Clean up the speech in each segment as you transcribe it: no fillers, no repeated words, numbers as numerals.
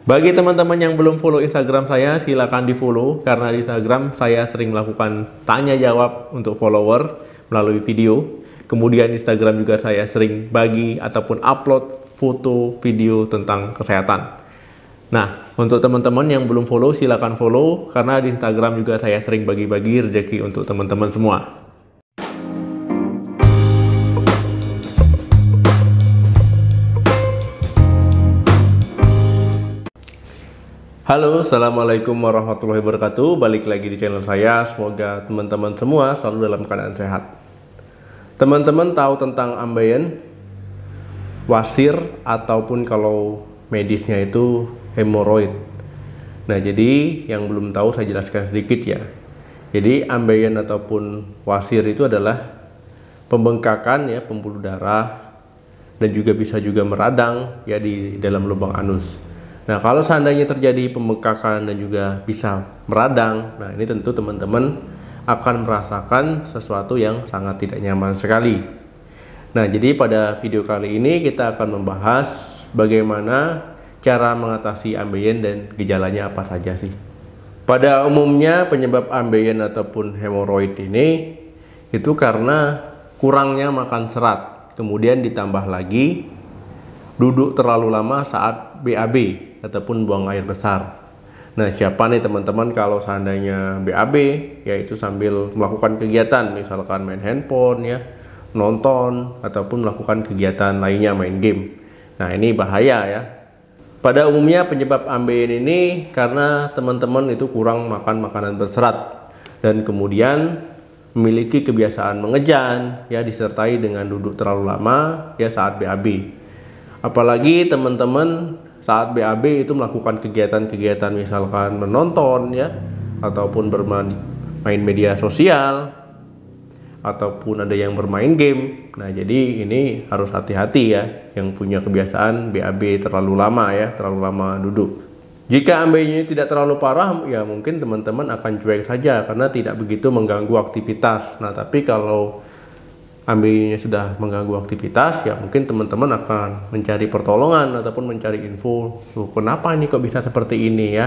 Bagi teman-teman yang belum follow Instagram saya, silakan di-follow karena di Instagram saya sering melakukan tanya jawab untuk follower melalui video. Kemudian Instagram juga saya sering bagi ataupun upload foto, video tentang kesehatan. Nah, untuk teman-teman yang belum follow, silakan follow karena di Instagram juga saya sering bagi-bagi rezeki untuk teman-teman semua. Halo, Assalamualaikum warahmatullahi wabarakatuh. Balik lagi di channel saya. Semoga teman-teman semua selalu dalam keadaan sehat. Teman-teman tahu tentang ambeien, wasir, ataupun kalau medisnya itu hemoroid. Nah, jadi yang belum tahu saya jelaskan sedikit ya. Jadi ambeien ataupun wasir itu adalah pembengkakan ya pembuluh darah dan juga bisa juga meradang ya di dalam lubang anus. Nah, kalau seandainya terjadi pembengkakan dan juga bisa meradang, nah ini tentu teman-teman akan merasakan sesuatu yang sangat tidak nyaman sekali. Nah, jadi pada video kali ini kita akan membahas bagaimana cara mengatasi ambeien dan gejalanya apa saja sih. Pada umumnya penyebab ambeien ataupun hemoroid ini itu karena kurangnya makan serat, kemudian ditambah lagi duduk terlalu lama saat BAB ataupun buang air besar. Nah, siapa nih teman-teman kalau seandainya BAB, yaitu sambil melakukan kegiatan, misalkan main handphone ya, nonton, ataupun melakukan kegiatan lainnya, main game. Nah, ini bahaya ya. Pada umumnya penyebab ambeien ini karena teman-teman itu kurang makan makanan berserat dan kemudian memiliki kebiasaan mengejan ya disertai dengan duduk terlalu lama ya saat BAB. Apalagi teman-teman saat BAB itu melakukan kegiatan-kegiatan misalkan menonton ya ataupun bermain media sosial ataupun ada yang bermain game. Nah, jadi ini harus hati-hati ya yang punya kebiasaan BAB terlalu lama ya, terlalu lama duduk. Jika ambeinya tidak terlalu parah ya mungkin teman-teman akan cuek saja karena tidak begitu mengganggu aktivitas. Nah, tapi kalau ambeinya sudah mengganggu aktivitas ya mungkin teman-teman akan mencari pertolongan ataupun mencari info, kenapa ini kok bisa seperti ini ya.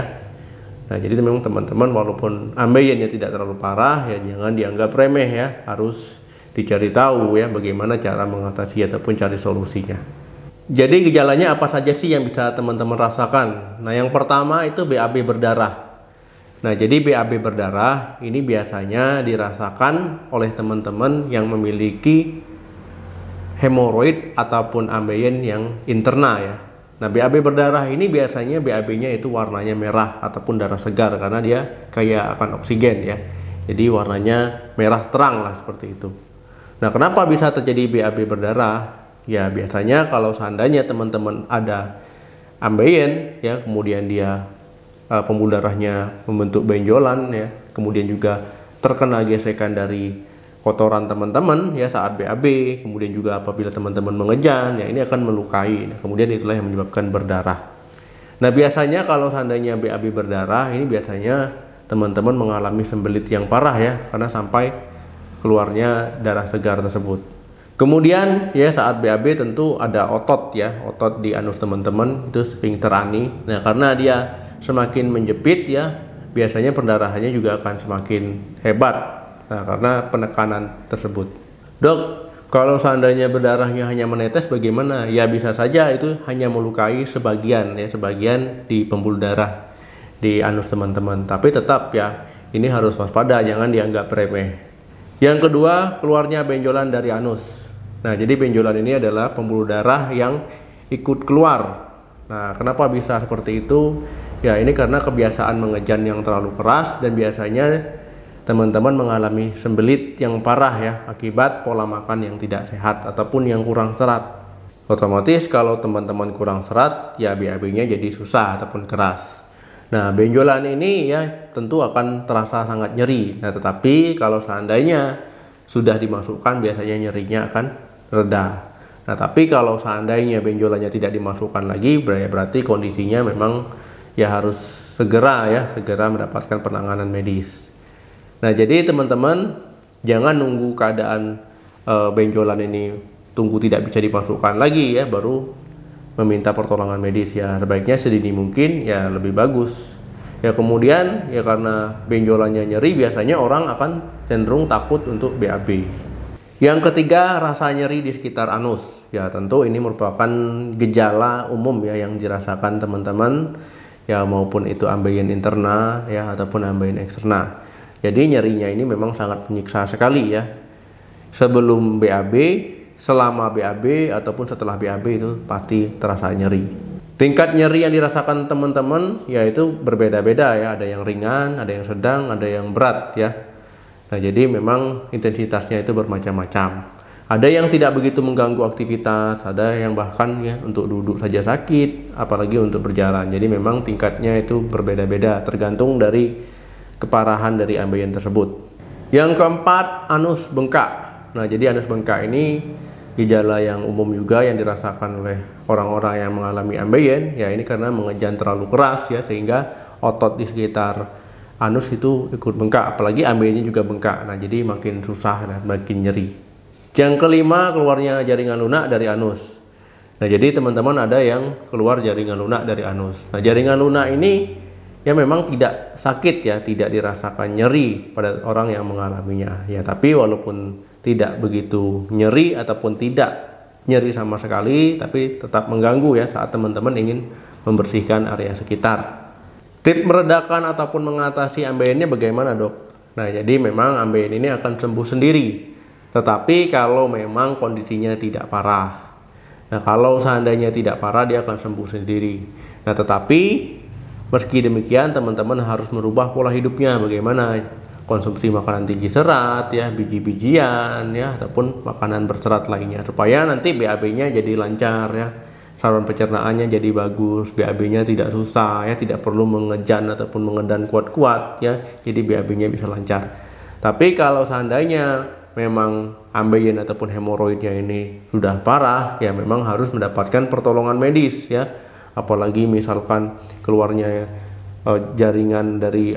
Nah, jadi memang teman-teman walaupun ambeiennya tidak terlalu parah ya jangan dianggap remeh ya, harus dicari tahu ya bagaimana cara mengatasi ataupun cari solusinya. Jadi gejalanya apa saja sih yang bisa teman-teman rasakan? Nah, yang pertama itu BAB berdarah. Nah, jadi BAB berdarah ini biasanya dirasakan oleh teman-teman yang memiliki hemoroid ataupun ambeien yang interna ya. Nah, BAB berdarah ini biasanya BAB-nya itu warnanya merah ataupun darah segar karena dia kaya akan oksigen ya. Jadi warnanya merah terang lah seperti itu. Nah, kenapa bisa terjadi BAB berdarah? Ya, biasanya kalau seandainya teman-teman ada ambeien ya, kemudian dia pembuluh darahnya membentuk benjolan ya, kemudian juga terkena gesekan dari kotoran teman-teman ya saat BAB, kemudian juga apabila teman-teman mengejan ya ini akan melukai. Nah, kemudian itulah yang menyebabkan berdarah. Nah, biasanya kalau seandainya BAB berdarah ini biasanya teman-teman mengalami sembelit yang parah ya karena sampai keluarnya darah segar tersebut. Kemudian ya saat BAB tentu ada otot ya, otot di anus teman-teman itu sphincter ani. Nah, karena dia semakin menjepit ya biasanya perdarahannya juga akan semakin hebat. Nah, karena penekanan tersebut. Dok, kalau seandainya berdarahnya hanya menetes bagaimana? Ya bisa saja itu hanya melukai sebagian ya, sebagian di pembuluh darah di anus teman-teman. Tapi tetap ya, ini harus waspada, jangan dianggap remeh. Yang kedua, keluarnya benjolan dari anus. Nah, jadi benjolan ini adalah pembuluh darah yang ikut keluar. Nah, kenapa bisa seperti itu? Ya, ini karena kebiasaan mengejan yang terlalu keras dan biasanya teman-teman mengalami sembelit yang parah ya akibat pola makan yang tidak sehat ataupun yang kurang serat. Otomatis kalau teman-teman kurang serat ya BAB-nya jadi susah ataupun keras. Nah, benjolan ini ya tentu akan terasa sangat nyeri. Nah, tetapi kalau seandainya sudah dimasukkan biasanya nyerinya akan reda. Nah, tapi kalau seandainya benjolannya tidak dimasukkan lagi berarti kondisinya memang ya harus segera mendapatkan penanganan medis. Nah, jadi teman-teman jangan nunggu keadaan benjolan ini tunggu tidak bisa dimasukkan lagi ya baru meminta pertolongan medis ya sebaiknya sedini mungkin ya lebih bagus. Ya kemudian ya karena benjolannya nyeri biasanya orang akan cenderung takut untuk BAB. Yang ketiga, rasa nyeri di sekitar anus. Ya tentu ini merupakan gejala umum ya yang dirasakan teman-teman ya maupun itu ambeien interna ya ataupun ambeien eksterna. Jadi nyerinya ini memang sangat menyiksa sekali ya. Sebelum BAB, selama BAB ataupun setelah BAB itu pasti terasa nyeri. Tingkat nyeri yang dirasakan teman-teman yaitu berbeda-beda ya, ada yang ringan, ada yang sedang, ada yang berat ya. Nah, jadi memang intensitasnya itu bermacam-macam. Ada yang tidak begitu mengganggu aktivitas, ada yang bahkan ya untuk duduk saja sakit, apalagi untuk berjalan. Jadi memang tingkatnya itu berbeda-beda tergantung dari keparahan dari ambeien tersebut. Yang keempat, anus bengkak. Nah, jadi anus bengkak ini gejala yang umum juga yang dirasakan oleh orang-orang yang mengalami ambeien ya ini karena mengejan terlalu keras ya sehingga otot di sekitar anus itu ikut bengkak, apalagi ambeiennya juga bengkak. Nah, jadi makin susah dan makin nyeri. Yang kelima, keluarnya jaringan lunak dari anus. Nah, jadi teman-teman ada yang keluar jaringan lunak dari anus. Nah, jaringan lunak ini ya memang tidak sakit ya, tidak dirasakan nyeri pada orang yang mengalaminya ya, tapi walaupun tidak begitu nyeri ataupun tidak nyeri sama sekali tapi tetap mengganggu ya saat teman-teman ingin membersihkan area sekitar. Tip meredakan ataupun mengatasi ambeiennya bagaimana, Dok? Nah, jadi memang ambeien ini akan sembuh sendiri tetapi kalau memang kondisinya tidak parah. Nah, kalau seandainya tidak parah dia akan sembuh sendiri. Nah, tetapi meski demikian teman-teman harus merubah pola hidupnya, bagaimana konsumsi makanan tinggi serat ya, biji-bijian ya ataupun makanan berserat lainnya supaya nanti BAB-nya jadi lancar ya. Saluran pencernaannya jadi bagus, BAB-nya tidak susah ya, tidak perlu mengejan ataupun mengedan kuat-kuat ya. Jadi BAB-nya bisa lancar. Tapi kalau seandainya memang ambeien ataupun hemoroidnya ini sudah parah ya memang harus mendapatkan pertolongan medis ya. Apalagi misalkan keluarnya jaringan dari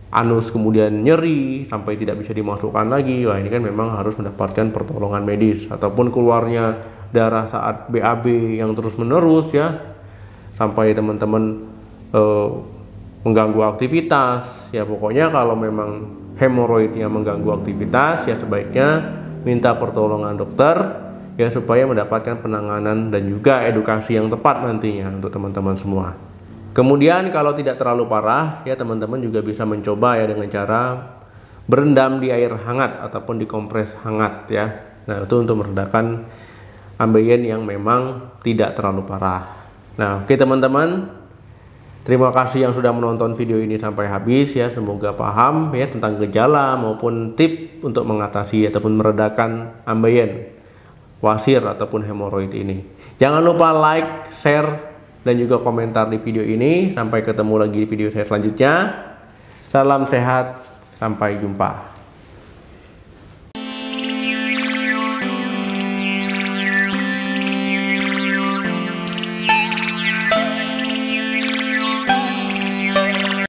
anus kemudian nyeri sampai tidak bisa dimasukkan lagi, wah ini kan memang harus mendapatkan pertolongan medis. Ataupun keluarnya darah saat BAB yang terus menerus ya sampai teman-teman mengganggu aktivitas ya. Pokoknya kalau memang hemoroidnya mengganggu aktivitas ya sebaiknya minta pertolongan dokter ya supaya mendapatkan penanganan dan juga edukasi yang tepat nantinya untuk teman-teman semua. Kemudian kalau tidak terlalu parah ya teman-teman juga bisa mencoba ya dengan cara berendam di air hangat ataupun dikompres hangat ya. Nah, itu untuk meredakan ambeien yang memang tidak terlalu parah. Nah, oke teman-teman, terima kasih yang sudah menonton video ini sampai habis ya. Semoga paham ya tentang gejala maupun tip untuk mengatasi ataupun meredakan ambeien, wasir ataupun hemoroid ini. Jangan lupa like, share dan juga komentar di video ini. Sampai ketemu lagi di video saya selanjutnya. Salam sehat, sampai jumpa.